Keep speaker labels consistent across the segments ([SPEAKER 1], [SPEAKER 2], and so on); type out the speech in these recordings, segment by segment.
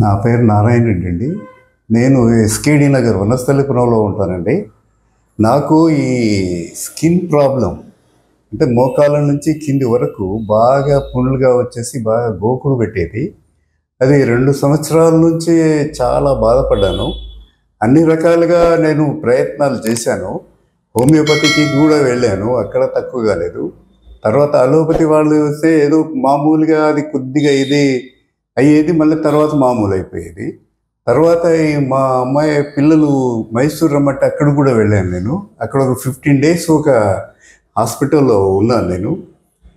[SPEAKER 1] నా పేరు నారాయణ రెడ్డి అండి. నేను ఎస్కేడి నగర్ వనస్థలిపురంలో ఉంటానండి. నాకు ఈ స్కిన్ ప్రాబ్లం అంటే మోకాళ్ళ నుంచి కింది వరకు బాగా పుండ్లుగా వచ్చేసి బాగా గోకుడు పెట్టేది. అది 2 సంవత్సరాల నుంచి చాలా బాధపడ్డాను. అన్ని రకాలుగా నేను ప్రయత్నాలు చేశాను. హోమియోపతికి కూడా వెళ్ళాను, అక్కడ తక్కువ కాలేదు. తర్వాత అలోపతి వాళ్ళు వస్తే ఏదో మామూలుగా అది కొద్దిగా ఇది అయ్యేది, మళ్ళీ తర్వాత మామూలు అయిపోయేది. తర్వాత మా అమ్మాయి పిల్లలు మైసూర్ రమ్మంటే అక్కడ కూడా వెళ్ళాను నేను. అక్కడ ఒక 15 days ఒక హాస్పిటల్లో ఉన్నాను నేను.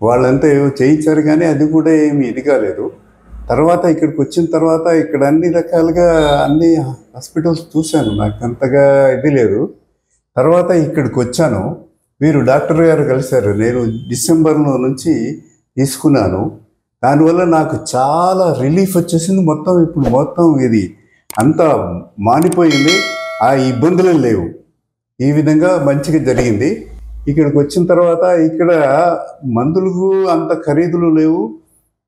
[SPEAKER 1] వాళ్ళంతా ఏమో చేయించారు కానీ అది కూడా ఏమి ఇది కాలేదు. తర్వాత ఇక్కడికి వచ్చిన తర్వాత ఇక్కడ అన్ని రకాలుగా అన్ని హాస్పిటల్స్ చూశాను, నాకు అంతగా ఇది లేదు. తర్వాత ఇక్కడికి వచ్చాను, వీరు డాక్టర్ గారు కలిశారు. నేను డిసెంబర్లో నుంచి తీసుకున్నాను. దానివల్ల నాకు చాలా రిలీఫ్ వచ్చేసింది. ఇప్పుడు మొత్తం ఇది అంతా మానిపోయింది, ఆ ఇబ్బందులు లేవు. ఈ విధంగా మంచిగా జరిగింది. ఇక్కడికి వచ్చిన తర్వాత ఇక్కడ మందులకు అంత ఖరీదులు లేవు.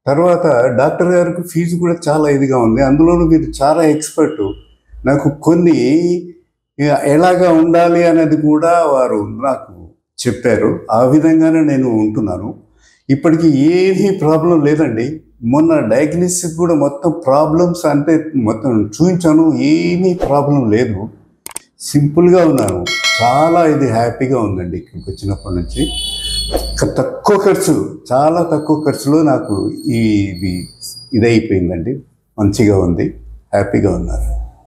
[SPEAKER 1] తర్వాత డాక్టర్ గారికి ఫీజు కూడా చాలా ఇదిగా ఉంది. అందులోనూ మీరు చాలా ఎక్స్పర్టు. నాకు కొన్ని ఎలాగా ఉండాలి అనేది కూడా వారు నాకు చెప్పారు. ఆ విధంగానే నేను ఉంటున్నాను. ఇప్పటికీ ఏమీ ప్రాబ్లం లేదండి. మొన్న డయాగ్నోసిస్ కూడా మొత్తం ప్రాబ్లమ్స్ అంటే మొత్తం చూపించాను, ఏమీ ప్రాబ్లం లేదు. సింపుల్గా ఉన్నాను. చాలా ఇది హ్యాపీగా ఉందండి ఇక్కడికి వచ్చినప్పటి నుంచి. తక్కువ ఖర్చు, చాలా తక్కువ ఖర్చులో నాకు ఇది అయిపోయిందండి. మంచిగా ఉంది, హ్యాపీగా ఉన్నారు.